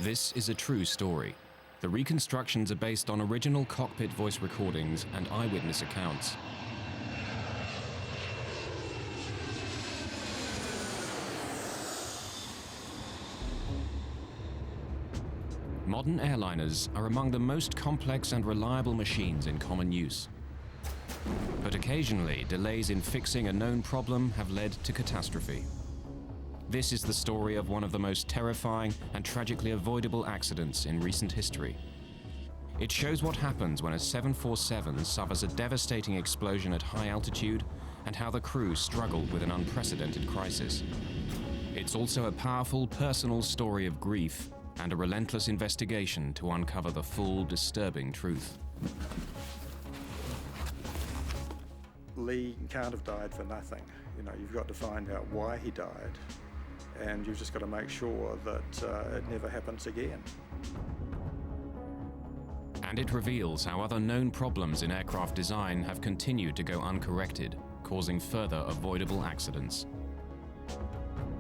This is a true story. The reconstructions are based on original cockpit voice recordings and eyewitness accounts. Modern airliners are among the most complex and reliable machines in common use. But occasionally, delays in fixing a known problem have led to catastrophe. This is the story of one of the most terrifying and tragically avoidable accidents in recent history. It shows what happens when a 747 suffers a devastating explosion at high altitude and how the crew struggled with an unprecedented crisis. It's also a powerful personal story of grief and a relentless investigation to uncover the full, disturbing truth. Lee can't have died for nothing. You know, you've got to find out why he died, and you've just got to make sure that it never happens again. And it reveals how other known problems in aircraft design have continued to go uncorrected, causing further avoidable accidents.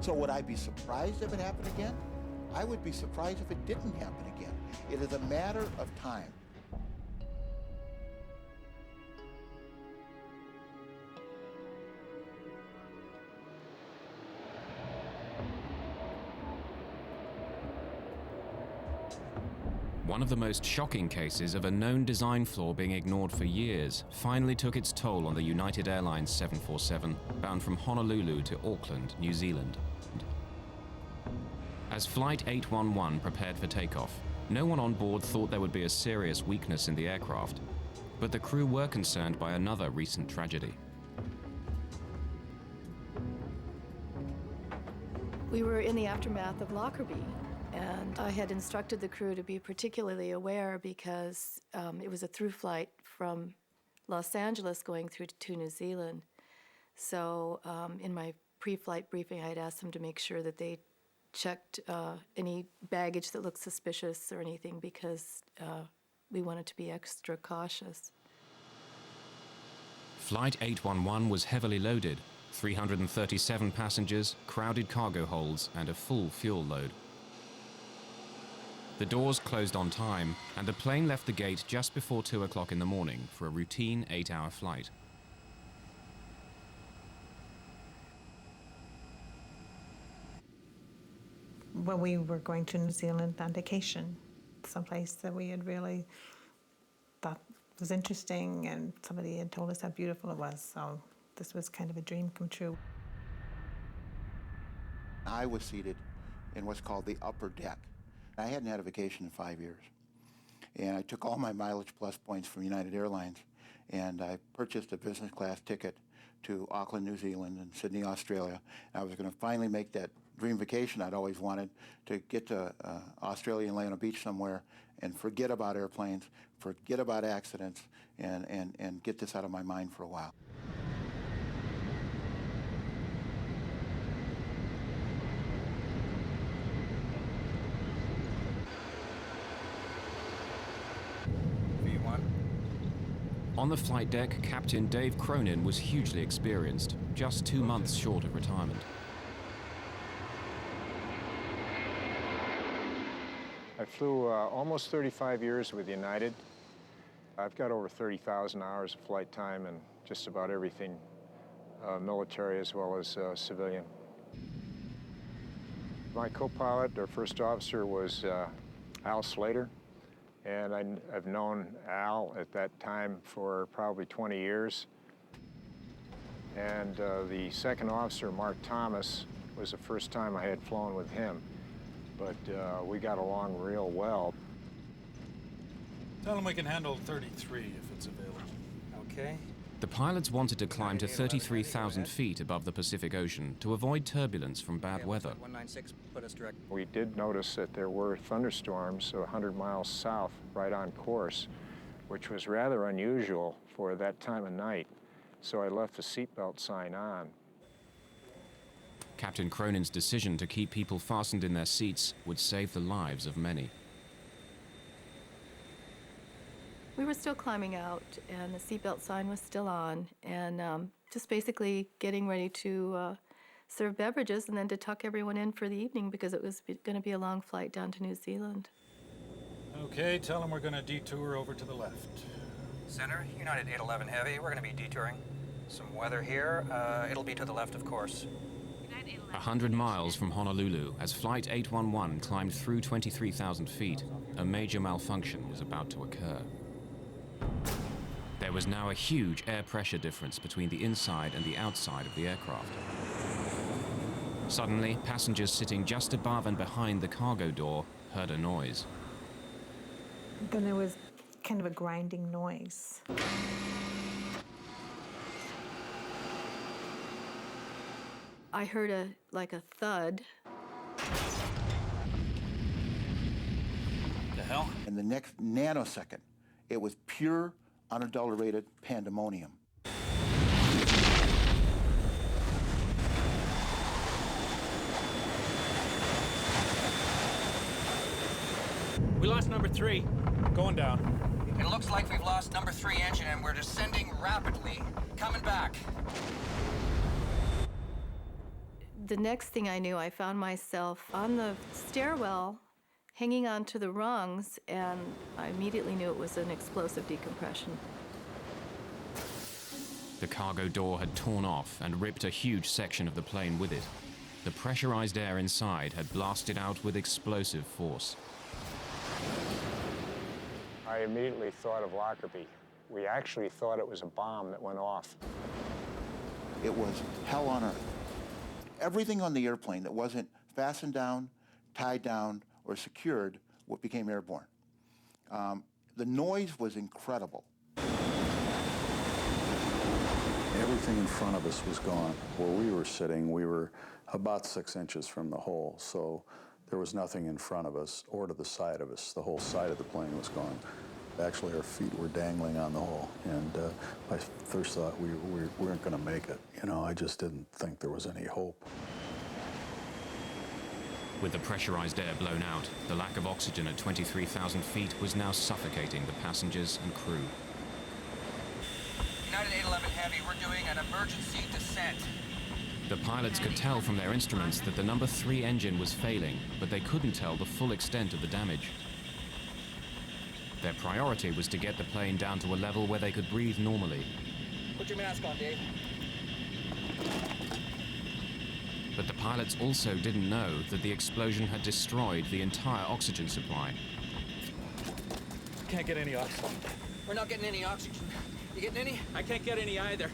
So would I be surprised if it happened again? I would be surprised if it didn't happen again. It is a matter of time. One of the most shocking cases of a known design flaw being ignored for years finally took its toll on the United Airlines 747, bound from Honolulu to Auckland, New Zealand. As Flight 811 prepared for takeoff, no one on board thought there would be a serious weakness in the aircraft, but the crew were concerned by another recent tragedy. We were in the aftermath of Lockerbie, and I had instructed the crew to be particularly aware because it was a through flight from Los Angeles going through to New Zealand. So in my pre-flight briefing, I had asked them to make sure that they checked any baggage that looked suspicious or anything because we wanted to be extra cautious. Flight 811 was heavily loaded, 337 passengers, crowded cargo holds, and a full fuel load. The doors closed on time, and the plane left the gate just before 2 o'clock in the morning for a routine 8-hour flight. Well, we were going to New Zealand on vacation, someplace that we had really thought was interesting, and somebody had told us how beautiful it was, so this was kind of a dream come true. I was seated in what's called the upper deck. I hadn't had a vacation in 5 years. And I took all my Mileage Plus points from United Airlines, and I purchased a business class ticket to Auckland, New Zealand, and Sydney, Australia. I was going to finally make that dream vacation I'd always wanted, to get to Australia and lay on a beach somewhere and forget about airplanes, forget about accidents, and get this out of my mind for a while. On the flight deck, Captain Dave Cronin was hugely experienced, just 2 months short of retirement. I flew almost 35 years with United. I've got over 30,000 hours of flight time and just about everything, military as well as civilian. My co-pilot, or first officer, was Al Slater. And I've known Al at that time for probably 20 years. And the second officer, Mark Thomas, was the first time I had flown with him. But we got along real well. Tell him we can handle 33 if it's available. Okay. The pilots wanted to climb to 33,000 feet above the Pacific Ocean to avoid turbulence from bad weather. 196, put us direct. We did notice that there were thunderstorms 100 miles south, right on course, which was rather unusual for that time of night. So I left the seatbelt sign on. Captain Cronin's decision to keep people fastened in their seats would save the lives of many. We were still climbing out, and the seatbelt sign was still on, and just basically getting ready to serve beverages and then to tuck everyone in for the evening because it was going to be a long flight down to New Zealand. Okay, tell them we're going to detour over to the left. Center, United 811 Heavy. We're going to be detouring. Some weather here. It'll be to the left, of course. 100 miles from Honolulu, as Flight 811 climbed through 23,000 feet, a major malfunction was about to occur. There was now a huge air pressure difference between the inside and the outside of the aircraft. Suddenly, passengers sitting just above and behind the cargo door heard a noise. Then there was kind of a grinding noise. I heard like a thud. The hell? In the next nanosecond, it was pure, unadulterated pandemonium. We lost number 3. Going down. It looks like we've lost number 3 engine and we're descending rapidly. Coming back. The next thing I knew, I found myself on the stairwell, hanging onto the rungs, and I immediately knew it was an explosive decompression. The cargo door had torn off and ripped a huge section of the plane with it. The pressurized air inside had blasted out with explosive force. I immediately thought of Lockerbie. We actually thought it was a bomb that went off. It was hell on earth. Everything on the airplane that wasn't fastened down, tied down, or secured became airborne. The noise was incredible. Everything in front of us was gone. Where we were sitting, we were about 6 inches from the hole, so there was nothing in front of us or to the side of us. The whole side of the plane was gone. Actually, our feet were dangling on the hole, and I first thought we weren't going to make it. You know, I just didn't think there was any hope. With the pressurized air blown out, the lack of oxygen at 23,000 feet was now suffocating the passengers and crew. United 811 Heavy, we're doing an emergency descent. The pilots could tell from their instruments that the number 3 engine was failing, but they couldn't tell the full extent of the damage. Their priority was to get the plane down to a level where they could breathe normally. Put your mask on, Dave. But the pilots also didn't know that the explosion had destroyed the entire oxygen supply. Can't get any oxygen. We're not getting any oxygen. You getting any? I can't get any either.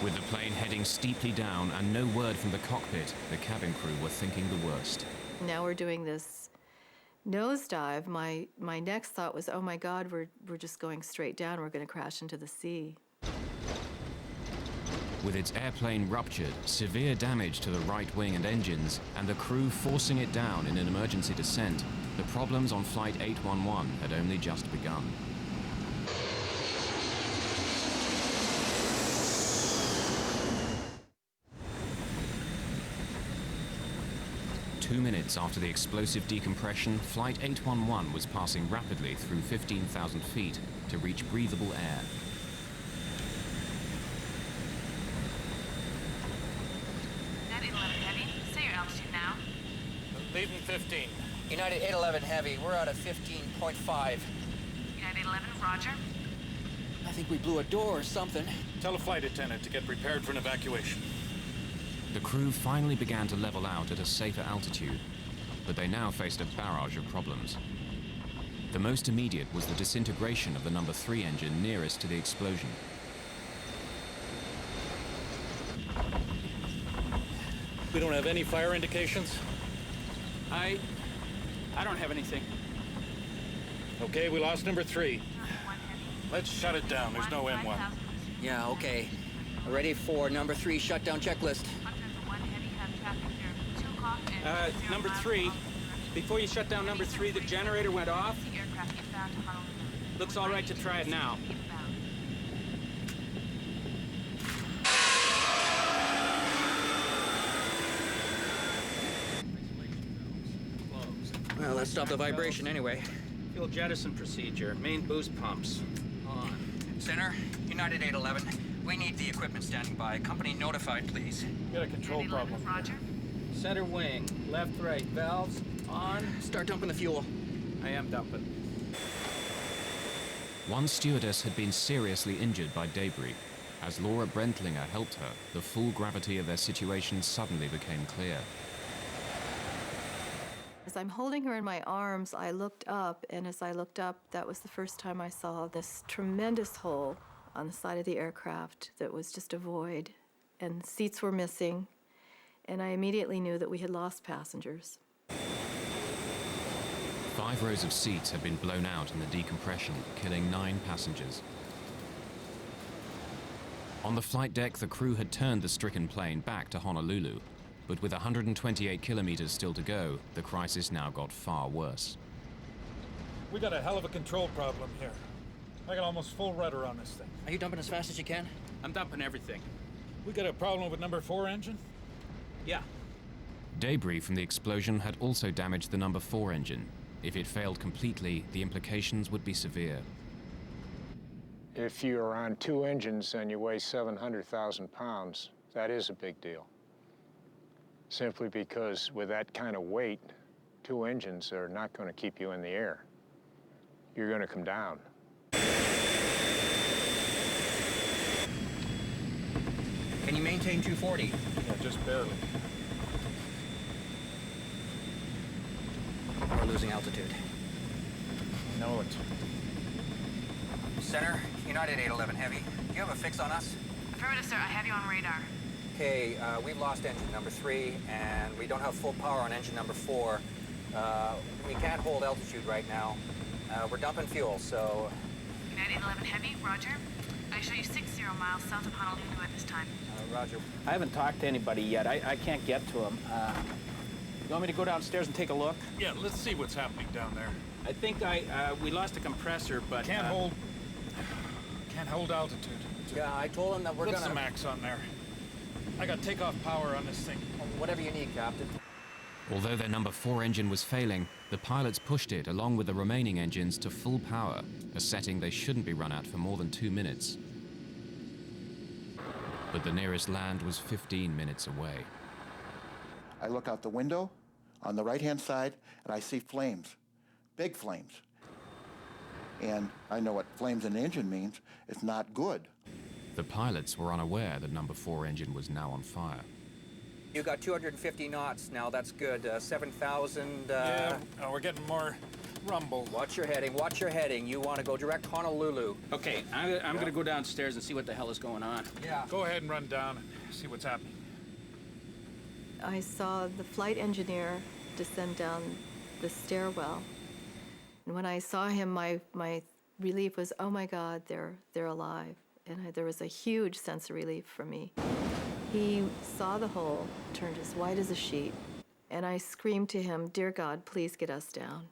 With the plane heading steeply down and no word from the cockpit, the cabin crew were thinking the worst. Now we're doing this nosedive. My next thought was, oh my God, we're just going straight down. We're going to crash into the sea. With its airplane ruptured, severe damage to the right wing and engines, and the crew forcing it down in an emergency descent, the problems on Flight 811 had only just begun. Two minutes after the explosive decompression, Flight 811 was passing rapidly through 15,000 feet to reach breathable air. United 811 Heavy, say your altitude now. Leaving 15. United 811 Heavy, we're out at 15.5. United 811, roger. I think we blew a door or something. Tell a flight attendant to get prepared for an evacuation. The crew finally began to level out at a safer altitude, but they now faced a barrage of problems. The most immediate was the disintegration of the number 3 engine nearest to the explosion. We don't have any fire indications? I don't have anything. Okay, we lost number 3. Let's shut it down. There's no M1. Yeah, okay. Ready for number 3 shutdown checklist. Number 3, before you shut down number 3, the generator went off. Looks all right to try it now. Well, let's stop the vibration anyway. Fuel jettison procedure, main boost pumps on. Center, United 811. We need the equipment standing by. Company notified, please. Got a control problem. Roger. Center wing, left, right, valves on. Start dumping the fuel. I am dumping. One stewardess had been seriously injured by debris. As Laura Brentlinger helped her, the full gravity of their situation suddenly became clear. As I'm holding her in my arms, I looked up, and as I looked up, that was the first time I saw this tremendous hole on the side of the aircraft that was just a void, and seats were missing, and I immediately knew that we had lost passengers. 5 rows of seats had been blown out in the decompression, killing 9 passengers. On the flight deck, the crew had turned the stricken plane back to Honolulu, but with 128 kilometers still to go, the crisis now got far worse. We got a hell of a control problem here. I got almost full rudder on this thing. Are you dumping as fast as you can? I'm dumping everything. We got a problem with number 4 engine? Yeah. Debris from the explosion had also damaged the number 4 engine. If it failed completely, the implications would be severe. If you're on 2 engines and you weigh 700,000 pounds, that is a big deal. Simply because with that kind of weight, 2 engines are not going to keep you in the air. You're going to come down. Can you maintain 240? Yeah, just barely. We're losing altitude. I know it. Center, United 811 Heavy. Do you have a fix on us? Affirmative, sir. I have you on radar. Okay, we've lost engine number 3, and we don't have full power on engine number 4. We can't hold altitude right now. We're dumping fuel, so... United 811 Heavy, roger. I show you 60 miles south of Honolulu at this time. Roger. I haven't talked to anybody yet. I can't get to them. You want me to go downstairs and take a look? Yeah, let's see what's happening down there. I think we lost a compressor, but... Can't hold altitude. Yeah, I told him that we're What's gonna... the max on there? I got takeoff power on this thing. Whatever you need, Captain. Although their number 4 engine was failing, the pilots pushed it along with the remaining engines to full power, a setting they shouldn't be run at for more than 2 minutes. But the nearest land was 15 minutes away. I look out the window on the right-hand side, and I see flames, big flames. And I know what flames in the engine means. It's not good. The pilots were unaware the number 4 engine was now on fire. You got 250 knots now, that's good. 7,000... Yeah, we're getting more rumble. Watch your heading, watch your heading. You want to go direct Honolulu. Okay, I'm going to go downstairs and see what the hell is going on. Yeah. Go ahead and run down and see what's happening. I saw the flight engineer descend down the stairwell. And when I saw him, my relief was, oh my God, they're alive. And there was a huge sense of relief for me. He saw the hole, turned as white as a sheet, and I screamed to him, dear God, please get us down.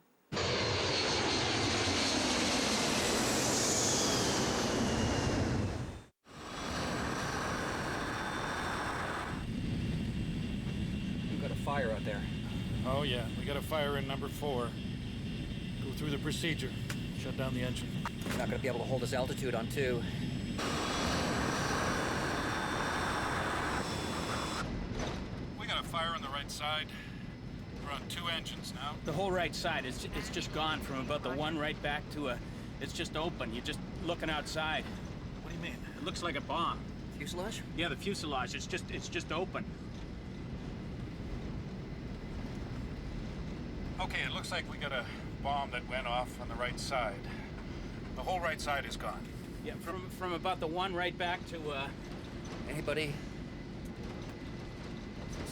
You've got a fire out there. Oh yeah, we got a fire in number 4. Go through the procedure. Shut down the engine. You're not going to be able to hold this altitude on 2. We got a fire on the right side. We're on 2 engines now. The whole right side, it's just gone from about the one right back to it's just open. You're just looking outside. What do you mean? It looks like a bomb. Fuselage? Yeah, the fuselage, it's just open. Okay, it looks like we got a bomb that went off on the right side. The whole right side is gone. Yeah, from about the one right back to, Anybody?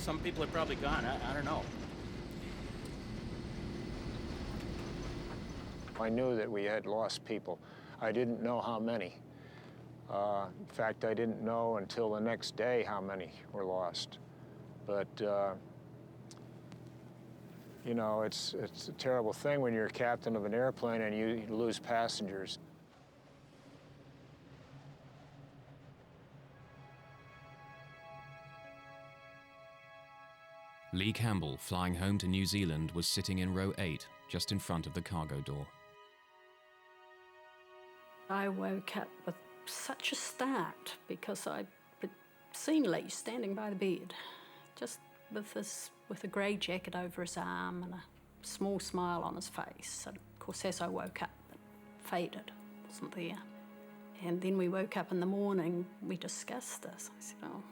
some people are probably gone. I don't know. I knew that we had lost people. I didn't know how many. In fact, I didn't know until the next day how many were lost. But, you know, it's a terrible thing when you're a captain of an airplane and you lose passengers. Lee Campbell, flying home to New Zealand, was sitting in row 8, just in front of the cargo door. I woke up with such a start because I'd seen Lee standing by the bed, just with a grey jacket over his arm and a small smile on his face. And of course, as I woke up, it faded, wasn't there. And then we woke up in the morning, we discussed this. I said, oh,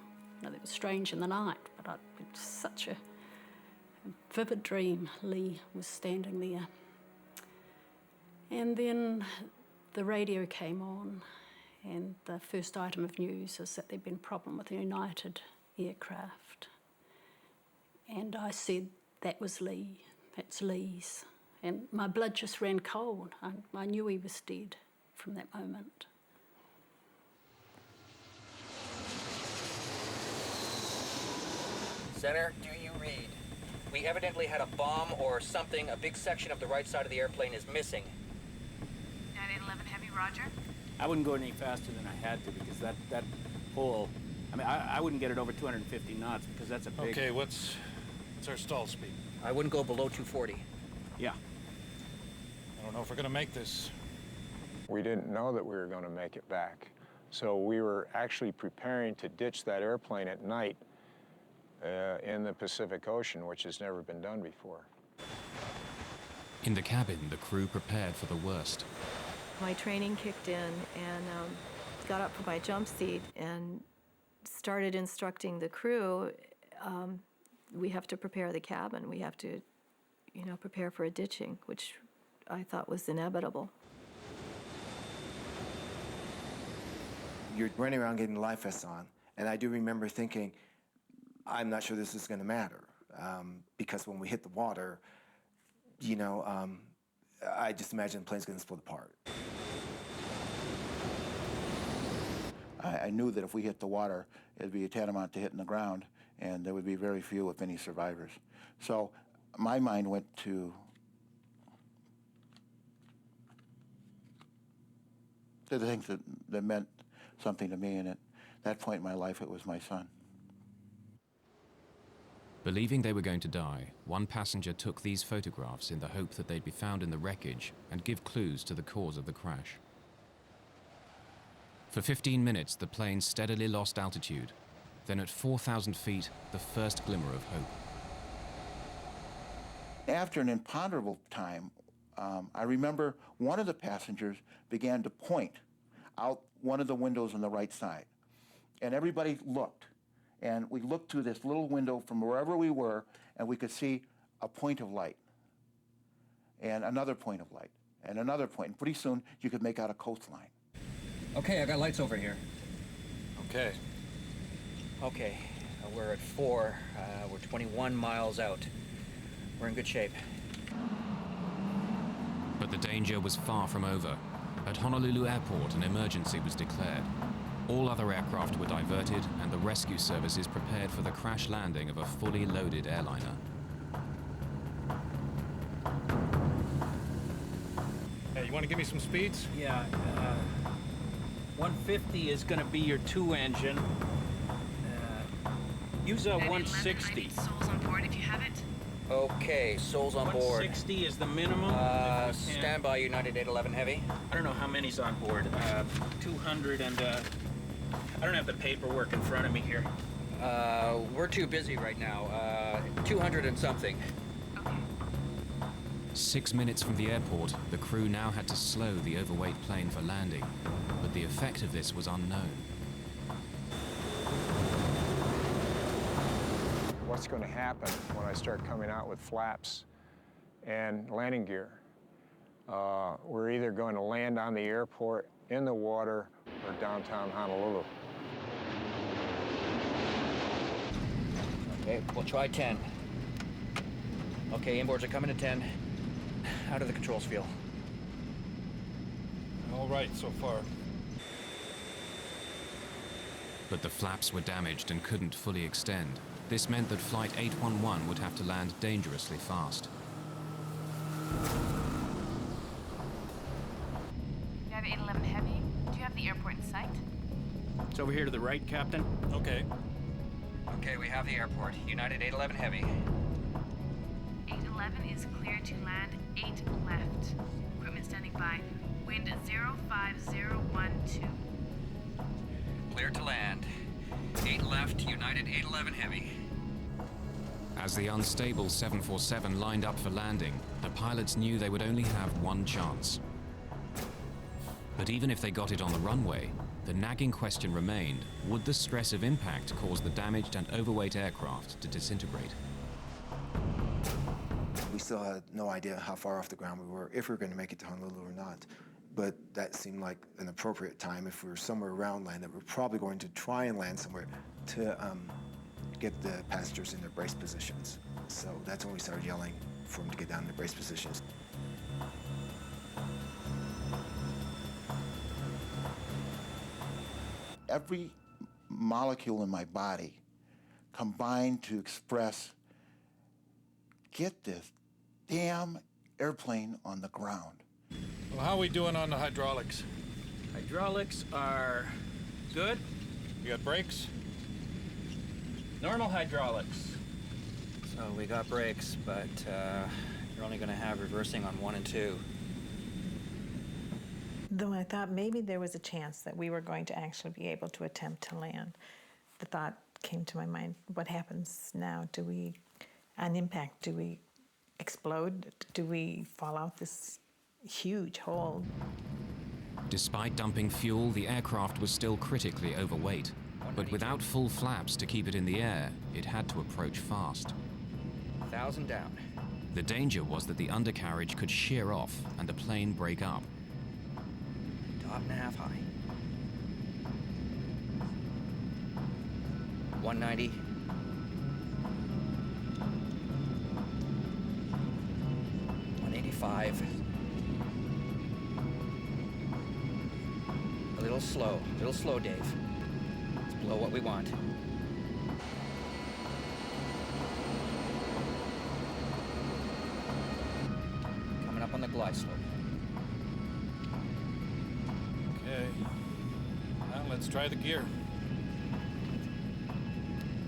that was strange in the night, but it was such a vivid dream. Lee was standing there. And then the radio came on, and the first item of news is that there'd been a problem with the United aircraft. And I said, that was Lee, that's Lee's. And my blood just ran cold. I knew he was dead from that moment. Center, do you read? We evidently had a bomb or something. A big section of the right side of the airplane is missing. 9811 Heavy, roger. I wouldn't go any faster than I had to because that whole... I mean, I wouldn't get it over 250 knots because that's a big... Okay, what's our stall speed? I wouldn't go below 240. Yeah. I don't know if we're gonna make this. We didn't know that we were going to make it back. So we were actually preparing to ditch that airplane at night in the Pacific Ocean, which has never been done before. In the cabin, the crew prepared for the worst. My training kicked in and got up from my jump seat and started instructing the crew. We have to prepare the cabin. We have to, prepare for a ditching, which I thought was inevitable. You're running around getting life vests on, and I do remember thinking, I'm not sure this is going to matter, because when we hit the water, I just imagine the plane's going to split apart. I knew that if we hit the water, it'd be tantamount to hitting the ground, and there would be very few, if any, survivors. So my mind went to the things that meant something to me, and at that point in my life, it was my son. Believing they were going to die, one passenger took these photographs in the hope that they'd be found in the wreckage and give clues to the cause of the crash. For 15 minutes, the plane steadily lost altitude. Then at 4,000 feet, the first glimmer of hope. After an imponderable time, I remember one of the passengers began to point out one of the windows on the right side. And everybody looked. And we looked through this little window from wherever we were, and we could see a point of light, and another point of light, and another point. And pretty soon, you could make out a coastline. Okay, I got lights over here. Okay. Okay, we're at 4. We're 21 miles out. We're in good shape. But the danger was far from over. At Honolulu Airport, an emergency was declared. All other aircraft were diverted, and the rescue services prepared for the crash landing of a fully loaded airliner. Hey, you want to give me some speeds? Yeah, 150 is going to be your 2-engine. Use a 160. Souls on board if you have it. Okay, souls on board. 160 is the minimum. Stand by, United 811 Heavy. I don't know how many's on board. 200 and... I don't have the paperwork in front of me here. We're too busy right now. 200 and something. 6 minutes from the airport, the crew now had to slow the overweight plane for landing, but the effect of this was unknown. What's going to happen when I start coming out with flaps and landing gear? We're either going to land on the airport, in the water, or downtown Honolulu. Okay, we'll try 10. Okay, inboards are coming to 10. How do the controls feel? All right so far. But the flaps were damaged and couldn't fully extend. This meant that Flight 811 would have to land dangerously fast. You have 811 Heavy. Do you have the airport in sight? It's over here to the right, Captain. Okay. Okay, we have the airport. United 811 Heavy. 811 is clear to land 8 left. Equipment standing by. Wind 05012. clear to land. 8 left, United 811 Heavy. As the unstable 747 lined up for landing, the pilots knew they would only have one chance. But even if they got it on the runway, the nagging question remained, would the stress of impact cause the damaged and overweight aircraft to disintegrate? We still had no idea how far off the ground we were, if we were going to make it to Honolulu or not. But that seemed like an appropriate time. If we were somewhere around land, that we're probably going to try and land somewhere to get the passengers in their brace positions. So that's when we started yelling for them to get down in their brace positions. Every molecule in my body combined to express, get this damn airplane on the ground. Well, how are we doing on the hydraulics? Hydraulics are good. You got brakes? Normal hydraulics. So we got brakes, but you're only going to have reversing on 1 and 2. Though I thought maybe there was a chance that we were going to actually be able to attempt to land, the thought came to my mind, what happens now? Do we, on impact, do we explode? Do we fall out this huge hole? Despite dumping fuel, the aircraft was still critically overweight. But without full flaps to keep it in the air, it had to approach fast. 1,000 down. The danger was that the undercarriage could shear off and the plane break up. 1.5 high. 190. 185. A little slow, Dave. It's below what we want. Coming up on the glide slope. Okay. Now let's try the gear.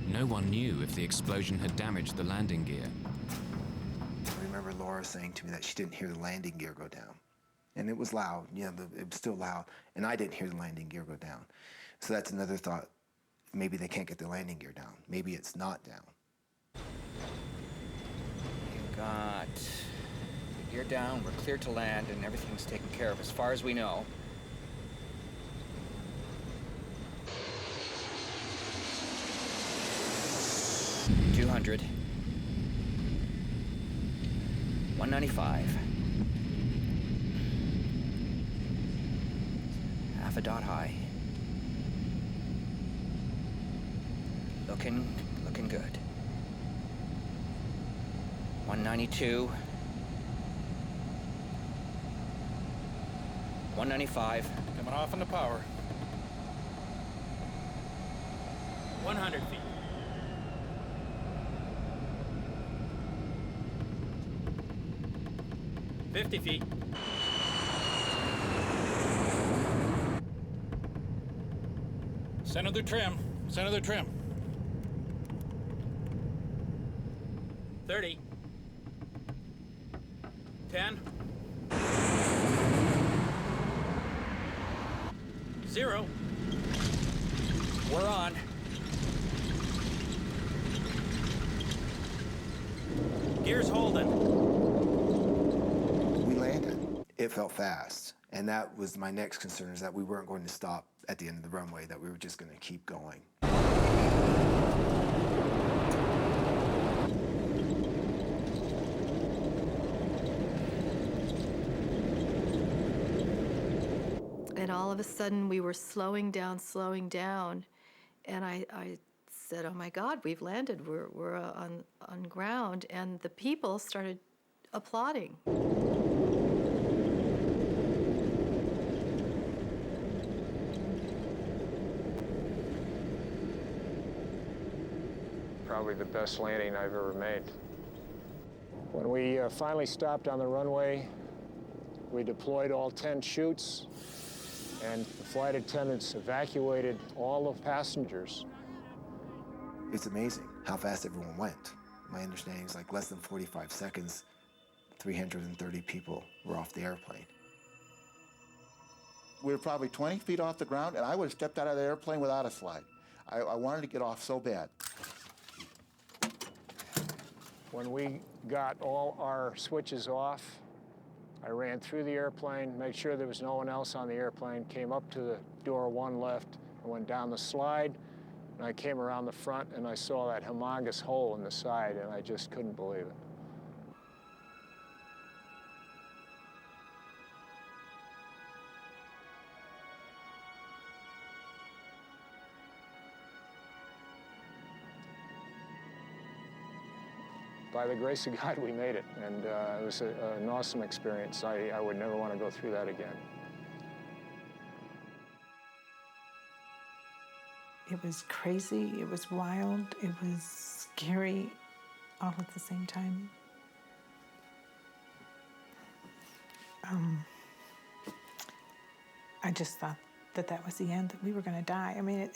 No one knew if the explosion had damaged the landing gear. I remember Laura saying to me that she didn't hear the landing gear go down. And it was loud, you know, it was still loud, and I didn't hear the landing gear go down. So that's another thought. Maybe they can't get the landing gear down. Maybe it's not down. You got the gear down, we're clear to land, and everything's taken care of as far as we know. $200. 195. Half a dot high. Looking good. 192. 195. Coming off on the power. 100 feet. 50 feet. Center the trim. Center the trim. 30. 10. 0. We're on. Gear's holding. We landed. It felt fast. And that was my next concern, is that we weren't going to stop at the end of the runway, that we were just going to keep going. And all of a sudden, we were slowing down, and I said, "Oh my God, we've landed. We're on ground." And the people started applauding. Probably the best landing I've ever made. When we finally stopped on the runway, we deployed all 10 chutes, and the flight attendants evacuated all the passengers. It's amazing how fast everyone went. My understanding is like less than 45 seconds, 330 people were off the airplane. We were probably 20 feet off the ground, and I would have stepped out of the airplane without a slide. I wanted to get off so bad. When we got all our switches off, I ran through the airplane, made sure there was no one else on the airplane, came up to the door one left, and went down the slide, and I came around the front, and I saw that humongous hole in the side, and I just couldn't believe it. By the grace of God, we made it, and it was an awesome experience. I would never want to go through that again. It was crazy, it was wild, it was scary, all at the same time. I just thought that that was the end, that we were going to die. I mean,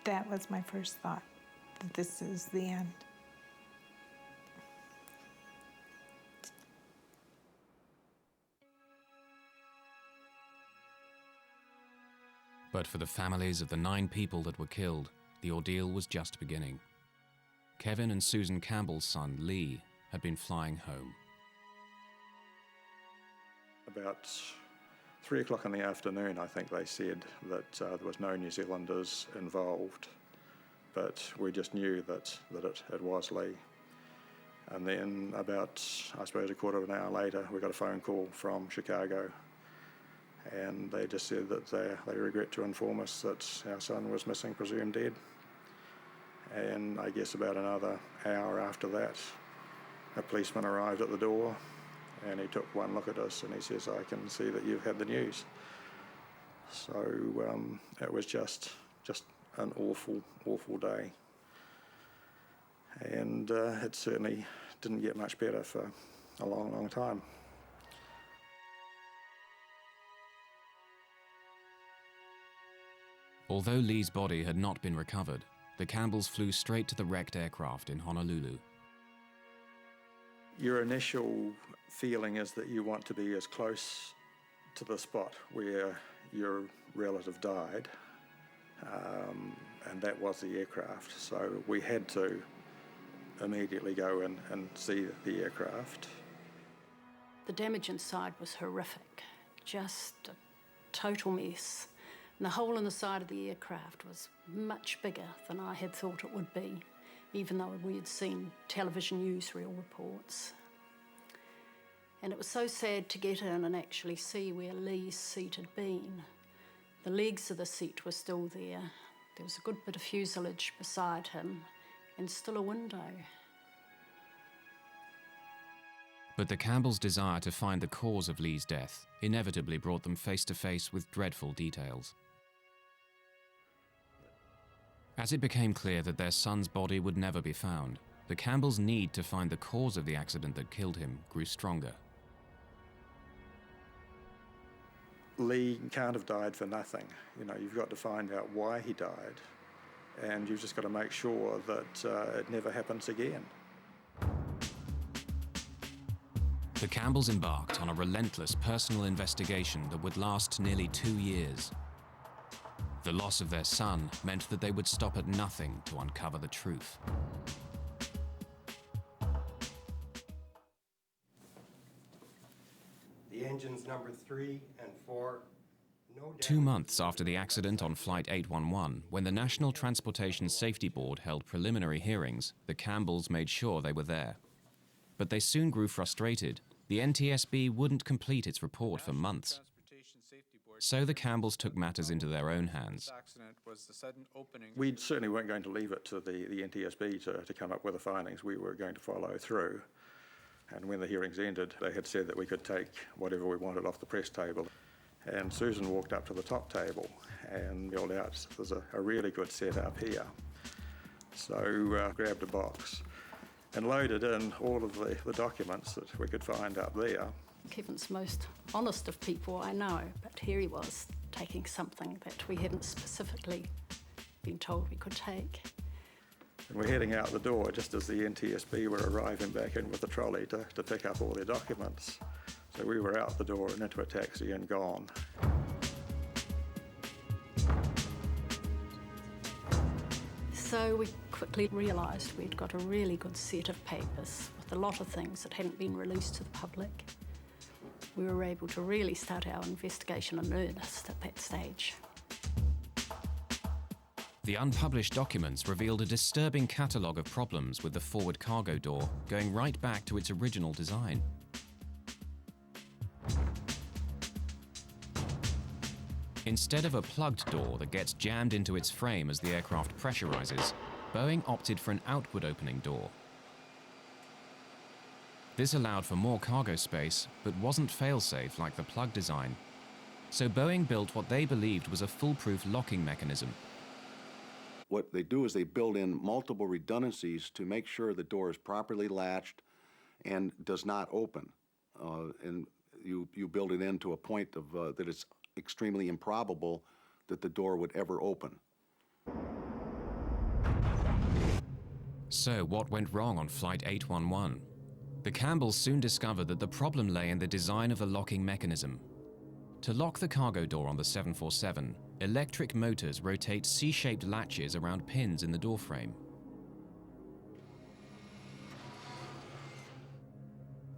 that was my first thought, that this is the end. But for the families of the 9 people that were killed, the ordeal was just beginning. Kevin and Susan Campbell's son, Lee, had been flying home. About 3 o'clock in the afternoon, I think they said that there was no New Zealanders involved, but we just knew that it was Lee. And then about, I suppose, a quarter of an hour later, we got a phone call from Chicago, and they just said that they regret to inform us that our son was missing, presumed dead. And I guess about another hour after that, a policeman arrived at the door, and he took one look at us and he says, "I can see that you've had the news." So it was just an awful, awful day. And it certainly didn't get much better for a long, long time. Although Lee's body had not been recovered, the Campbells flew straight to the wrecked aircraft in Honolulu. Your initial feeling is that you want to be as close to the spot where your relative died, and that was the aircraft. So we had to immediately go in and see the aircraft. The damage inside was horrific, just a total mess. And the hole in the side of the aircraft was much bigger than I had thought it would be, even though we had seen television newsreel reports. And it was so sad to get in and actually see where Lee's seat had been. The legs of the seat were still there. There was a good bit of fuselage beside him, and still a window. But the Campbells' desire to find the cause of Lee's death inevitably brought them face to face with dreadful details. As it became clear that their son's body would never be found, the Campbells' need to find the cause of the accident that killed him grew stronger. Lee can't have died for nothing. You know, you've got to find out why he died, and you've just got to make sure that it never happens again. The Campbells embarked on a relentless personal investigation that would last nearly 2 years. The loss of their son meant that they would stop at nothing to uncover the truth. The engines number 3 and 4. 2 months after the accident on Flight 811, when the National Transportation Safety Board held preliminary hearings, the Campbells made sure they were there. But they soon grew frustrated. The NTSB wouldn't complete its report for months. So the Campbells took matters into their own hands. We certainly weren't going to leave it to the NTSB to come up with the findings. We were going to follow through. And when the hearings ended, they had said that we could take whatever we wanted off the press table. And Susan walked up to the top table and yelled out, "There's a really good setup here." So grabbed a box and loaded in all of the documents that we could find up there. Kevin's the most honest of people I know, but here he was taking something that we hadn't specifically been told we could take. And we're heading out the door just as the NTSB were arriving back in with the trolley to pick up all their documents. So we were out the door and into a taxi and gone. So we quickly realised we'd got a really good set of papers with a lot of things that hadn't been released to the public. We were able to really start our investigation in earnest at that stage. The unpublished documents revealed a disturbing catalogue of problems with the forward cargo door, going right back to its original design. Instead of a plugged door that gets jammed into its frame as the aircraft pressurizes, Boeing opted for an outward opening door. This allowed for more cargo space, but wasn't fail-safe like the plug design. So Boeing built what they believed was a foolproof locking mechanism. What they do is they build in multiple redundancies to make sure the door is properly latched and does not open. And you build it in to a point of that it's extremely improbable that the door would ever open. So what went wrong on Flight 811? The Campbells soon discovered that the problem lay in the design of the locking mechanism. To lock the cargo door on the 747, electric motors rotate C-shaped latches around pins in the door frame.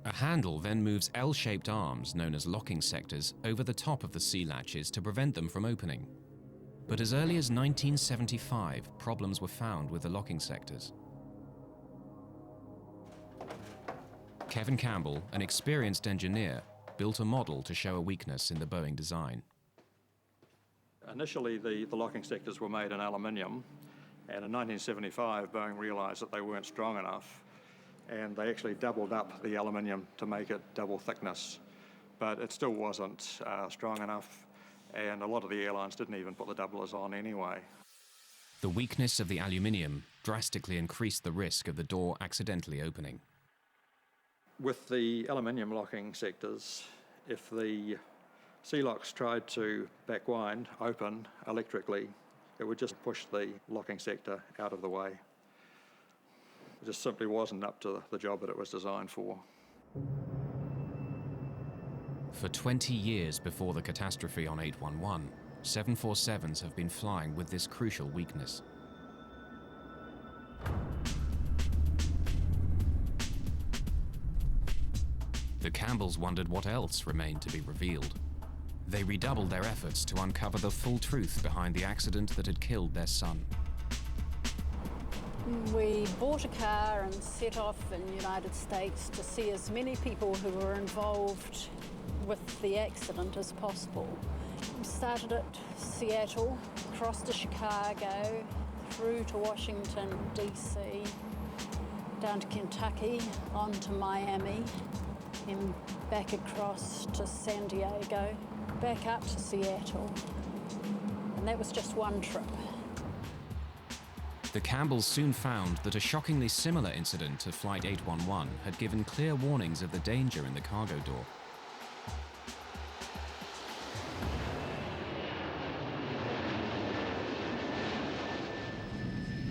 A handle then moves L-shaped arms, known as locking sectors, over the top of the C-latches to prevent them from opening. But as early as 1975, problems were found with the locking sectors. Kevin Campbell, an experienced engineer, built a model to show a weakness in the Boeing design. Initially, the locking sectors were made in aluminium, and in 1975, Boeing realised that they weren't strong enough, and they actually doubled up the aluminium to make it double thickness. But it still wasn't strong enough, and a lot of the airlines didn't even put the doublers on anyway. The weakness of the aluminium drastically increased the risk of the door accidentally opening. With the aluminium locking sectors, if the C-locks tried to backwind, open electrically, it would just push the locking sector out of the way. It just simply wasn't up to the job that it was designed for. For 20 years before the catastrophe on 811, 747s have been flying with this crucial weakness. The Campbells wondered what else remained to be revealed. They redoubled their efforts to uncover the full truth behind the accident that had killed their son. We bought a car and set off in the United States to see as many people who were involved with the accident as possible. We started at Seattle, crossed to Chicago, through to Washington, D.C., down to Kentucky, on to Miami, and back across to San Diego, back up to Seattle. And that was just one trip. The Campbells soon found that a shockingly similar incident to Flight 811 had given clear warnings of the danger in the cargo door.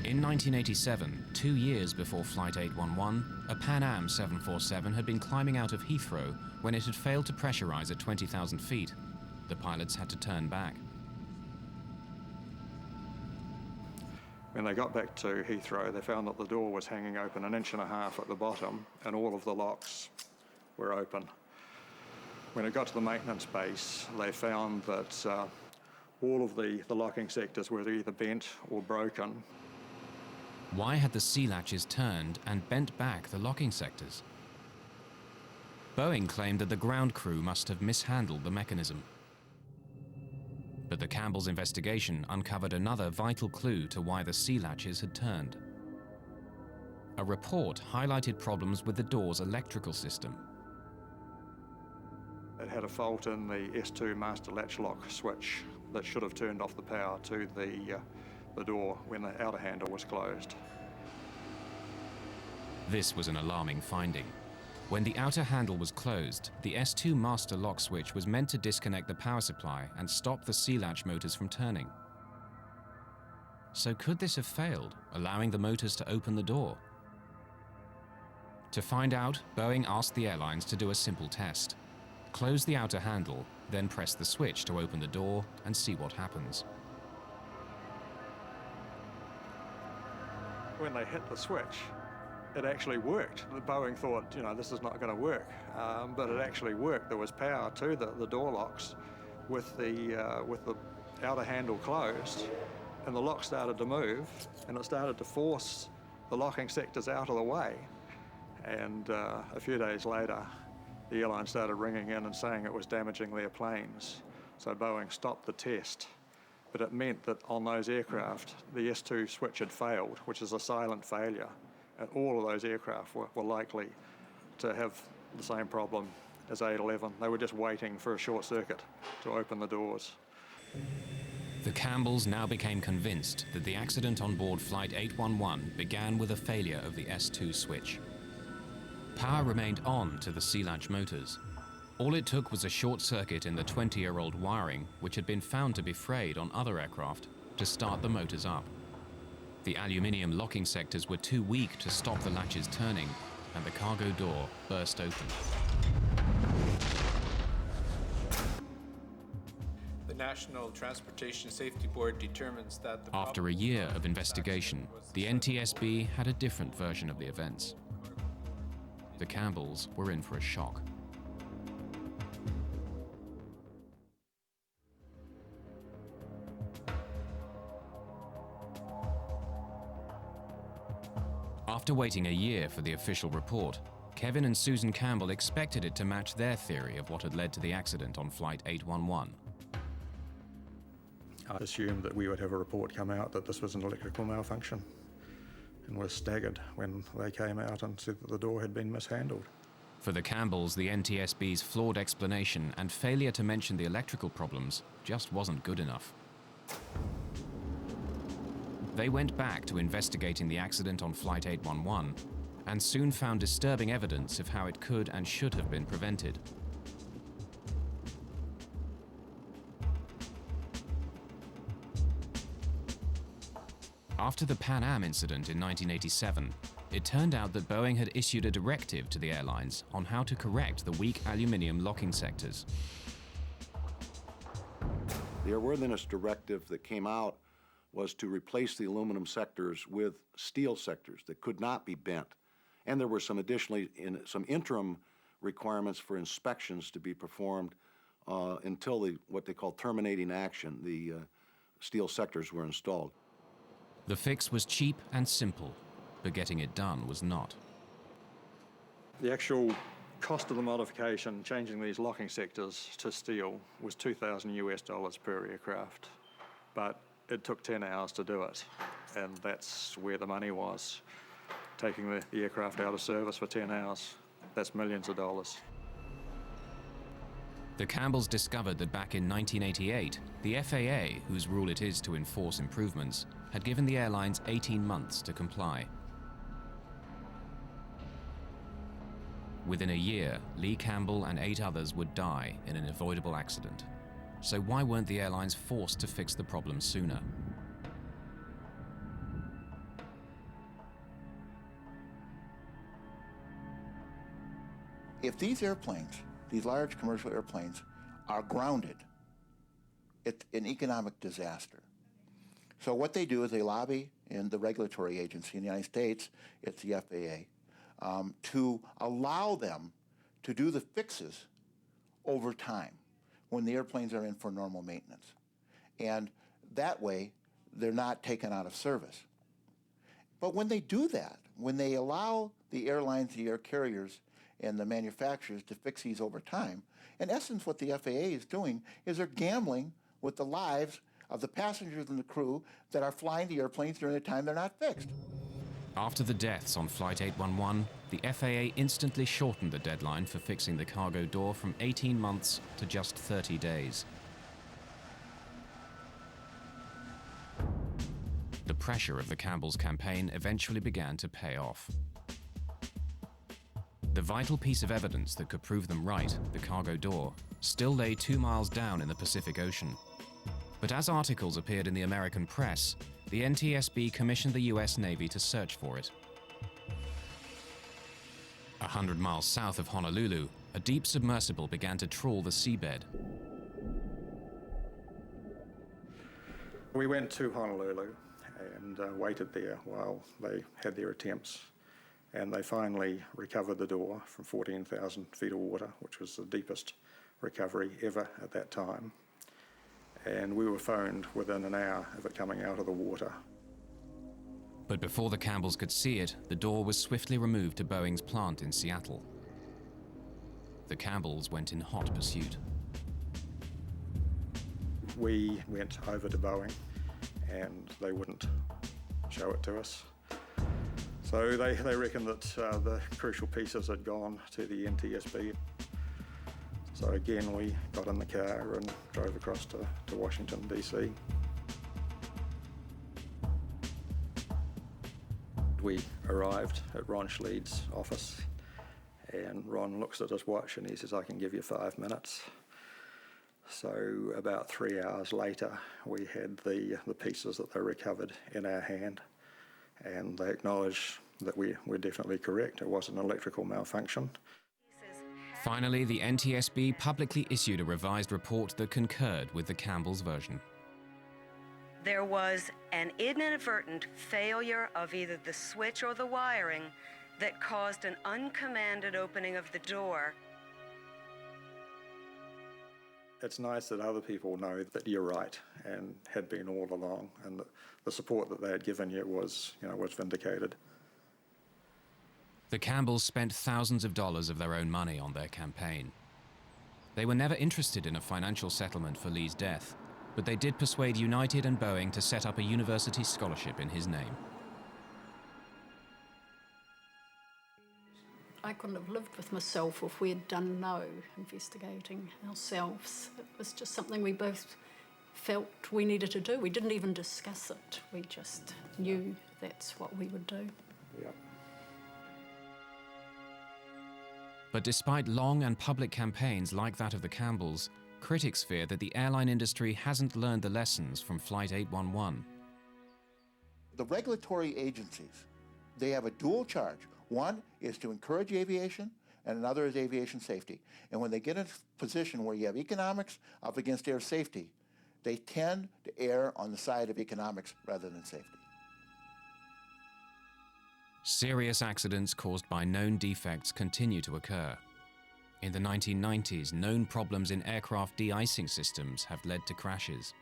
In 1987, 2 years before Flight 811, a Pan Am 747 had been climbing out of Heathrow when it had failed to pressurize at 20,000 feet. The pilots had to turn back. When they got back to Heathrow, they found that the door was hanging open 1.5 inches at the bottom, and all of the locks were open. When it got to the maintenance base, they found that all of the locking sectors were either bent or broken. Why had the C-latches turned and bent back the locking sectors? Boeing claimed that the ground crew must have mishandled the mechanism. But the Campbells' investigation uncovered another vital clue to why the C-latches had turned. A report highlighted problems with the door's electrical system. It had a fault in the S2 master latch lock switch that should have turned off the power to the door when the outer handle was closed. This was an alarming finding. When the outer handle was closed, the S2 master lock switch was meant to disconnect the power supply and stop the C-latch motors from turning. So could this have failed, allowing the motors to open the door? To find out, Boeing asked the airlines to do a simple test. Close the outer handle, then press the switch to open the door and see what happens. when they hit the switch, it actually worked. The Boeing thought, you know, this is not going to work, but it actually worked. There was power to the door locks with the outer handle closed, and the lock started to move, and it started to force the locking sectors out of the way. And a few days later, the airline started ringing in and saying it was damaging their planes. So Boeing stopped the test. But it meant that on those aircraft, the S2 switch had failed, which is a silent failure. And all of those aircraft were likely to have the same problem as 811. They were just waiting for a short circuit to open the doors. The Campbells now became convinced that the accident on board Flight 811 began with a failure of the S2 switch. Power remained on to the fuselage motors. All it took was a short circuit in the 20-year-old wiring, which had been found to be frayed on other aircraft, to start the motors up. The aluminium locking sectors were too weak to stop the latches turning, and the cargo door burst open. The National Transportation Safety Board determines that the After a year of investigation, the NTSB had a different version of the events. The Campbells were in for a shock. After waiting a year for the official report, Kevin and Susan Campbell expected it to match their theory of what had led to the accident on Flight 811. I assumed that we would have a report come out that this was an electrical malfunction, and was staggered when they came out and said that the door had been mishandled. For the Campbells, the NTSB's flawed explanation and failure to mention the electrical problems just wasn't good enough. They went back to investigating the accident on Flight 811 and soon found disturbing evidence of how it could and should have been prevented. After the Pan Am incident in 1987, it turned out that Boeing had issued a directive to the airlines on how to correct the weak aluminium locking sectors. The airworthiness directive that came out was to replace the aluminum sectors with steel sectors that could not be bent. And there were some some interim requirements for inspections to be performed until what they call terminating action, the steel sectors were installed. The fix was cheap and simple, but getting it done was not. The actual cost of the modification, changing these locking sectors to steel, was $2,000 per aircraft. But it took 10 hours to do it, and that's where the money was. Taking the aircraft out of service for 10 hours, that's millions of dollars. The Campbells discovered that back in 1988, the FAA, whose rule it is to enforce improvements, had given the airlines 18 months to comply. Within a year, Lee Campbell and 8 others would die in an avoidable accident. So why weren't the airlines forced to fix the problem sooner? If these airplanes, these large commercial airplanes, are grounded, it's an economic disaster. So what they do is they lobby in the regulatory agency in the United States, it's the FAA, to allow them to do the fixes over time when the airplanes are in for normal maintenance. And that way, they're not taken out of service. But when they do that, when they allow the airlines, the air carriers, and the manufacturers to fix these over time, in essence what the FAA is doing is they're gambling with the lives of the passengers and the crew that are flying the airplanes during the time they're not fixed. After the deaths on Flight 811, the FAA instantly shortened the deadline for fixing the cargo door from 18 months to just 30 days. The pressure of the Campbells' campaign eventually began to pay off. The vital piece of evidence that could prove them right, the cargo door, still lay 2 miles down in the Pacific Ocean. But as articles appeared in the American press, the NTSB commissioned the US Navy to search for it. 100 miles south of Honolulu, a deep submersible began to trawl the seabed. We went to Honolulu, and waited there while they had their attempts. And they finally recovered the door from 14,000 feet of water, which was the deepest recovery ever at that time. And we were phoned within an hour of it coming out of the water. But before the Campbells could see it, the door was swiftly removed to Boeing's plant in Seattle. The Campbells went in hot pursuit. We went over to Boeing and they wouldn't show it to us. So they reckon that the crucial pieces had gone to the NTSB. So again, we got in the car and drove across to Washington, DC. We arrived at Ron Schleid's office, and Ron looks at his watch and he says, "I can give you 5 minutes." So about 3 hours later, we had the pieces that they recovered in our hand, and they acknowledged that we're definitely correct. It was an electrical malfunction. Finally, the NTSB publicly issued a revised report that concurred with the Campbells' version. There was an inadvertent failure of either the switch or the wiring that caused an uncommanded opening of the door. It's nice that other people know that you're right and had been all along, and that the support that they had given you was vindicated. The Campbells spent thousands of dollars of their own money on their campaign. They were never interested in a financial settlement for Lee's death, but they did persuade United and Boeing to set up a university scholarship in his name. I couldn't have lived with myself if we had done no investigating ourselves. It was just something we both felt we needed to do. We didn't even discuss it. We just knew that's what we would do. Yeah. But despite long and public campaigns like that of the Campbells, critics fear that the airline industry hasn't learned the lessons from Flight 811. The regulatory agencies, they have a dual charge. One is to encourage aviation, and another is aviation safety. And when they get in a position where you have economics up against air safety, they tend to err on the side of economics rather than safety. Serious accidents caused by known defects continue to occur. In the 1990s, known problems in aircraft de-icing systems have led to crashes.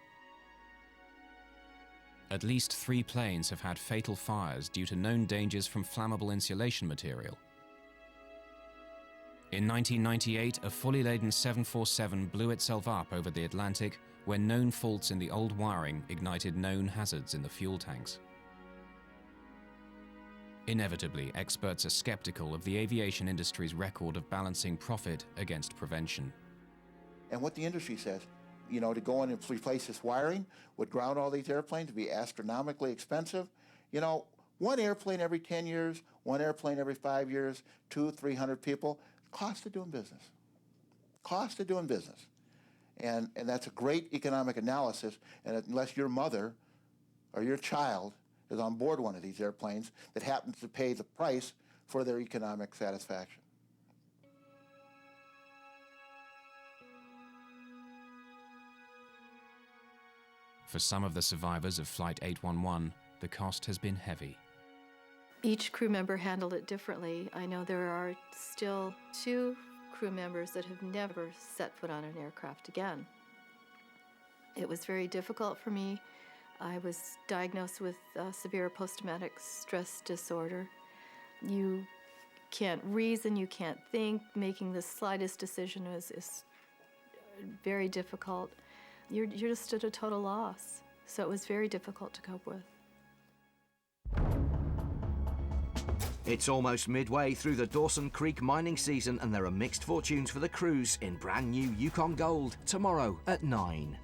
At least 3 planes have had fatal fires due to known dangers from flammable insulation material. In 1998, a fully laden 747 blew itself up over the Atlantic when known faults in the old wiring ignited known hazards in the fuel tanks. Inevitably, experts are skeptical of the aviation industry's record of balancing profit against prevention. And what the industry says, to go in and replace this wiring would ground all these airplanes, to be astronomically expensive. One airplane every 10 years, one airplane every 5 years, 200-300 people, cost of doing business. Cost of doing business. And that's a great economic analysis, and unless your mother or your child is on board one of these airplanes that happens to pay the price for their economic satisfaction. For some of the survivors of Flight 811, the cost has been heavy. Each crew member handled it differently. I know there are still 2 crew members that have never set foot on an aircraft again. It was very difficult for me. I was diagnosed with severe post-traumatic stress disorder. You can't reason, you can't think. Making the slightest decision is very difficult. You're just at a total loss. So it was very difficult to cope with. It's almost midway through the Dawson Creek mining season, and there are mixed fortunes for the crews in brand new Yukon Gold tomorrow at 9.